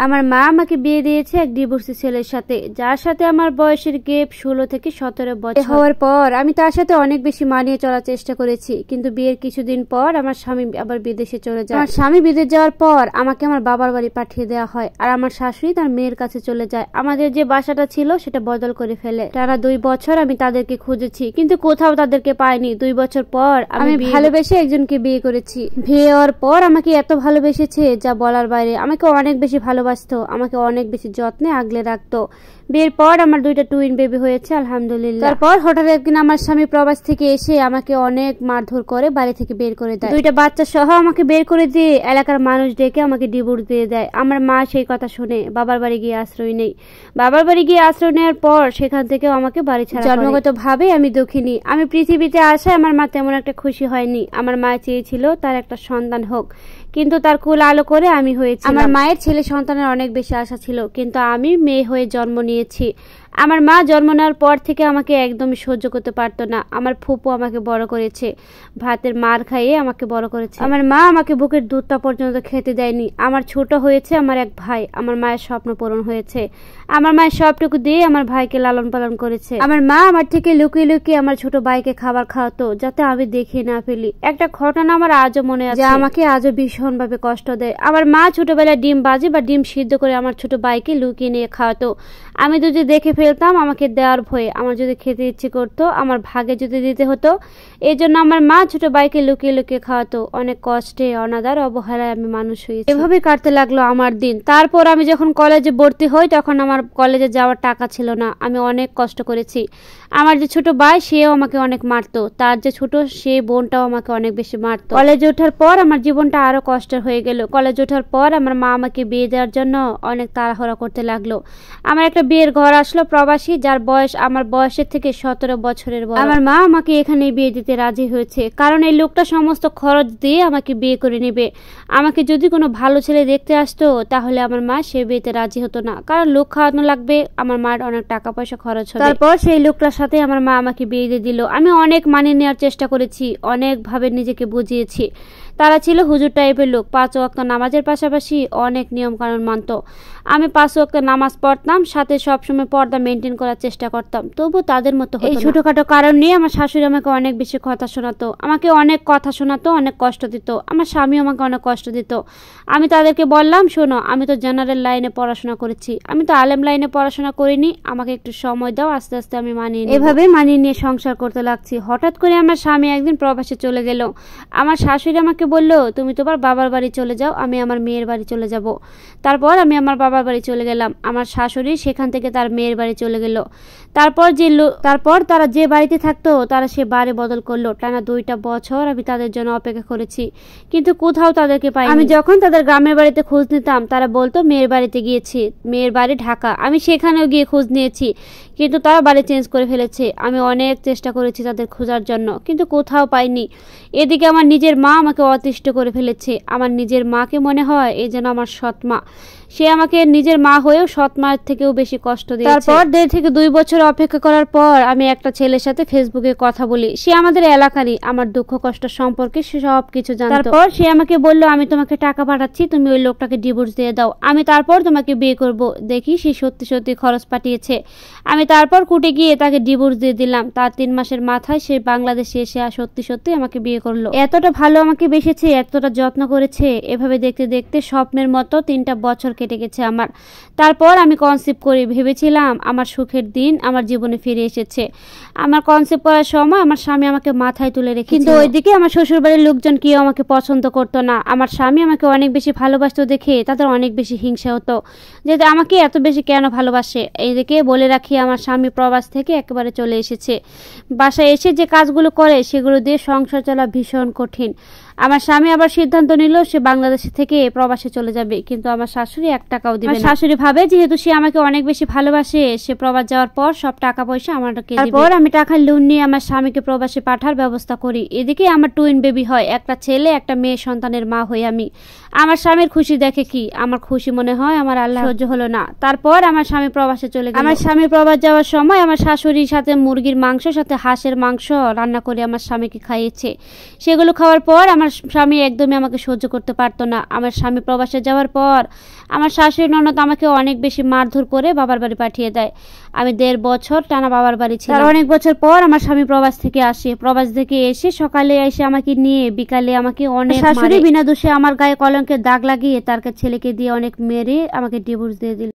আমার মা আমাকে বিয়ে দিয়েছে এক ডিভোর্সি ছেলের সাথে, যার সাথে আমার বয়সের গেপ 16 থেকে 17 বছর হওয়ার পর আমি তার সাথে অনেক বেশি মানিয়ে চলার চেষ্টা করেছি। কিন্তু বিয়ের কিছুদিন পর আমার স্বামী আবার বিদেশে চলে যায়। আমার স্বামী বিদেশ যাওয়ার পর আমাকে আমার বাবার বাড়ি পাঠিয়ে দেওয়া হয়, আর আমার শাশুড়ি তার মেয়ের কাছে চলে যায়। আমাদের যে বাসাটা ছিল সেটা বদল করে ফেলে। টানা 2 বছর আমি তাদেরকে খুঁজেছি, কিন্তু কোথাও তাদেরকে পাইনি। 2 বছর পর আমি ভালোবেসে একজনকে বিয়ে করেছি। বিয়ে হওয়ার পর আমাকে এত ভালোবেসেছে যা বলার বাইরে। আমাকে অনেক বেশি ভালোবাসতো, আমাকে অনেক বেশি যত্নে আগলে রাখতো। বিয়ের পর আমার 2টা টুইন বেবি হয়েছে, আলহামদুলিল্লাহ। তারপর হঠাৎ একদিন আমার স্বামী প্রবাস থেকে এসে আমাকে অনেক মারধর করে বাড়ি থেকে বের করে দেয়। 2টা বাচ্চা সহ আমাকে বের করে দিয়ে এলাকার মানুষ ডেকে আমাকে ডিভোর্স দিয়ে দেয়। আমার মা সেই কথা শুনে বাবার বাড়ি গিয়ে আশ্রয় নেই। বাবার বাড়ি গিয়ে আশ্রয় নেওয়ার পর সেখান থেকেও আমাকে বাড়ি ছাড়া। জন্মগত ভাবে আমি দুঃখিনী। আমি পৃথিবীতে আসায় আমার মা তেমন একটা খুশি হয়নি। আমার মা চেয়েছিল তার একটা সন্তান হোক, কিন্তু তার কুল আলো করে আমি হয়েছি। আমার মায়ের ছেলে সন্তানের অনেক বেশি আশা ছিল, কিন্তু আমি মেয়ে হয়ে জন্ম নিয়েছি। আমার মা জন্ম নেওয়ার পর থেকে আমাকে একদমই সহ্য করতে পারতো না। আমার ফুপু আমাকে বড় করেছে, ভাতের মার খাইয়ে আমাকে বড় করেছে। আমার মা আমাকে বুকের দুধটা পর্যন্ত খেতে দেয়নি। আমার ছোট হয়েছে আমার এক ভাই। আমার মায়ের স্বপ্ন পূরণ হয়েছে। আমার মায়ের সবটুকু দিয়ে আমার ভাইকে লালন পালন করেছে। আমার মা আমার থেকে লুকিয়ে লুকিয়ে আমার ছোট ভাইকে খাবার খাওয়াতো, যাতে আমি দেখে না ফেলি। একটা ঘটনা আমার আজও মনে আছে, যা আমাকে আজও ভীষণ ভাবে কষ্ট দেয়। আমার মা ছোটবেলায় ডিম বাজি বা ডিম সিদ্ধ করে আমার ছোট ভাইকে লুকিয়ে নিয়ে খাওয়াতো। আমি যদি দেখে ফেলতাম আমাকে দেওয়ার ভয়ে, আমার যদি খেতে ইচ্ছে করতো আমার ভাগে যদি দিতে হতো, এই জন্য আমার মা ছোট ভাইকে লুকিয়ে লুকিয়ে খাওয়াতো। অনেক কষ্টে অনাদার অবহেলায় আমি মানুষ হয়েছি। এভাবে কাটতে লাগলো আমার দিন। তারপর আমি যখন কলেজে ভর্তি হই তখন আমার কলেজে যাওয়ার টাকা ছিল না। আমি অনেক কষ্ট করেছি। আমার যে ছোট ভাই সেও আমাকে অনেক মারতো, তার যে ছোট সে বোনটাও আমাকে অনেক বেশি মারতো। কলেজে ওঠার পর আমার জীবনটা আরো কষ্টের হয়ে গেল। কলেজে ওঠার পর আমার মা আমাকে বিয়ে দেওয়ার জন্য অনেক তাড়াহুড়া করতে লাগলো। আমার একটা বিয়ের ঘর আসলো প্রবাসী, যার বয়স আমার বয়সের থেকে 17 বছরের বড়। আমার মা আমাকে এখানে বিয়ে দিতে রাজি হয়েছে, কারণ এই লোকটা সমস্ত খরচ দিয়ে আমাকে বিয়ে করে নেবে। আমাকে যদি কোনো ভালো ছেলে দেখতে আসতো তাহলে আমার মা সে বিয়েতে রাজি হতো না, কারণ লোক খাওয়ানো লাগবে, আমার মার অনেক টাকা পয়সা খরচ হবে। তারপর সেই লোকটার সাথে আমার মা আমাকে বিয়ে দিয়ে দিল। আমি অনেক মানিয়ে নেওয়ার চেষ্টা করেছি, অনেক ভাবে নিজেকে বুঝিয়েছি। তারা ছিল হুজুর টাইপের লোক। 5 ওয়াক্ত নামাজের পাশাপাশি অনেক নিয়ম কানুন মানত। আমি 5 ওয়াক্ত নামাজ পড়তাম, সাথে সবসময় পর্দা মেনটেন করার চেষ্টা করতাম, তবু তাদের মতো হতো না। এই ছোটখাটো কারণ নিয়ে আমার শাশুড়ি আমাকে অনেক বেশি কথা শোনাতো, আমাকে অনেক কথা শোনাতো, অনেক কষ্ট দিত। আমার স্বামী আমাকে অনেক কষ্ট দিত। আমি তাদেরকে বললাম, শোনো, আমি তো জেনারেল লাইনে পড়াশোনা করেছি, আমি তো আলেম লাইনে পড়াশোনা করিনি, আমাকে একটু সময় দাও, আস্তে আস্তে আমি মানিয়ে নিই। এভাবে মানিয়ে নিয়ে সংসার করতে লাগছি। হঠাৎ করে আমার স্বামী একদিন প্রবাসে চলে গেল। আমার শাশুড়ি আমাকে বলল, তুমি তোমার বাবার বাড়ি চলে যাও, আমি আমার মেয়ের বাড়ি চলে যাব। তারপর আমি আমার বাবার বাড়ি চলে গেলাম। আমার শাশুড়ি সেখান থেকে তার মেয়ের বাড়ি চলে গেল। তারপর তারা যে বাড়িতে থাকতো তারা সে বাড়ি বদল করলো। টানা 2টা বছর আমি তাদের জন্য অপেক্ষা করেছি, কিন্তু কোথাও তাদেরকে পাইনি। আমি যখন তাদের গ্রামের বাড়িতে খোঁজ নিতাম তারা বলতো মেয়ের বাড়িতে গিয়েছি, মেয়ের বাড়ি ঢাকা। আমি সেখানেও গিয়ে খোঁজ নিয়েছি, কিন্তু তারা বাড়ি চেঞ্জ করে ফেলেছে। আমি অনেক চেষ্টা করেছি তাদের খোঁজার জন্য, কিন্তু কোথাও পাইনি। এদিকে আমার নিজের মা আমাকে অতিষ্ঠ করে ফেলেছে। আমার নিজের মাকে মনে হয় এই যেন আমার সৎ মা। সে আমাকে নিজের মা হয়েও সৎ মায়ের থেকেও বেশি কষ্ট দিয়েছে। তারপর 1.5 থেকে 2 বছর অপেক্ষা করার পর আমি একটা ছেলের সাথে ফেসবুকে কথা বলি। সে আমাদের এলাকারই, আমার দুঃখ কষ্ট সম্পর্কে সে সব কিছু জানতো। তারপর সে আমাকে বলল, আমি তোমাকে টাকা পাঠাচ্ছি, তুমি ওই লোকটাকে ডিভোর্স দিয়ে দাও, আমি তারপর তোমাকে বিয়ে করব। দেখি সে সত্যি সত্যি খরচ পাঠিয়েছে। আমি তারপর কুটে গিয়ে তাকে ডিভোর্স দিয়ে দিলাম। তার 3 মাসের মাথায় সে বাংলাদেশে এসে সত্যি সত্যি আমাকে বিয়ে করলো। এতটা ভালো আমাকে বেসেছে, এতটা যত্ন করেছে। এভাবে দেখতে দেখতে স্বপ্নের মতো 3টা বছর কেটে গেছে আমার। তারপর আমি কনসেপ্ট করি, ভেবেছিলাম আমার সুখের দিন আমার জীবনে ফিরে এসেছে। আমার কনসেপ্ট করার সময় আমার স্বামী আমাকে মাথায় তুলে রেখেছিল, কিন্তু ওইদিকে আমার শ্বশুরবাড়ির লোকজন কেউ আমাকে পছন্দ করতো না। আমার স্বামী আমাকে অনেক বেশি ভালোবাসতো দেখে তাদের অনেক বেশি হিংসা হতো, যে আমাকে এত বেশি কেন ভালোবাসে। এইদিকে বলে রাখি, আমার স্বামী প্রবাস থেকে একেবারে চলে এসেছে। বাসায় এসে যে কাজগুলো করে সেগুলো দিয়ে সংসার চলা ভীষণ কঠিন। আমার স্বামী আবার সিদ্ধান্ত নিল সে বাংলাদেশ থেকে প্রবাসে চলে যাবে, কিন্তু আমার শাশুড়ি 1 টাকাও দিবে না। শাশুড়ি ভাবে যেহেতু সে আমাকে অনেক বেশি ভালোবাসে, সে প্রবাস যাওয়ার পর সব টাকা পয়সা আমাকে দিবে। তারপর আমি টাকার লোন নিয়ে আমার স্বামীকে প্রবাসে পাঠার ব্যবস্থা করি। এদিকে আমার টুইন বেবি হয়, একটা ছেলে একটা মেয়ে সন্তানের মা হই আমি। আমার স্বামীর খুশি দেখে কি আমার খুশি মনে হয় আমার আল্লাহ সহ্য হলো না। তারপর আমার স্বামী প্রবাসে চলে গেল। আমার স্বামী প্রবাস যাওয়ার সময় আমার শাশুড়ির সাথে মুরগির মাংস সাথে হাঁসের মাংস রান্না করে আমার স্বামীকে খাইয়েছে। সেগুলো খাওয়ার পর আমার আমার স্বামী একদমই আমাকে সহ্য করতে পারতো না। আমার স্বামী প্রবাসে যাওয়ার পর আমার শাশুড়ি ননদ আমাকে অনেক বেশি মারধর করে বাবার বাড়ি পাঠিয়ে দেয়। আমি 1.5 বছর টানা বাবার বাড়ি ছিলাম। অনেক বছর পর আমার স্বামী প্রবাস থেকে আসে। প্রবাস থেকে এসে সকালে এসে আমাকে নিয়ে বিকালে আমাকে অনেক শাশুড়ি বিনা দোষে আমার গায়ে কলঙ্কের দাগ লাগিয়ে তার ছেলেকে দিয়ে অনেক মেরে আমাকে ডিভোর্স দিয়ে দিল।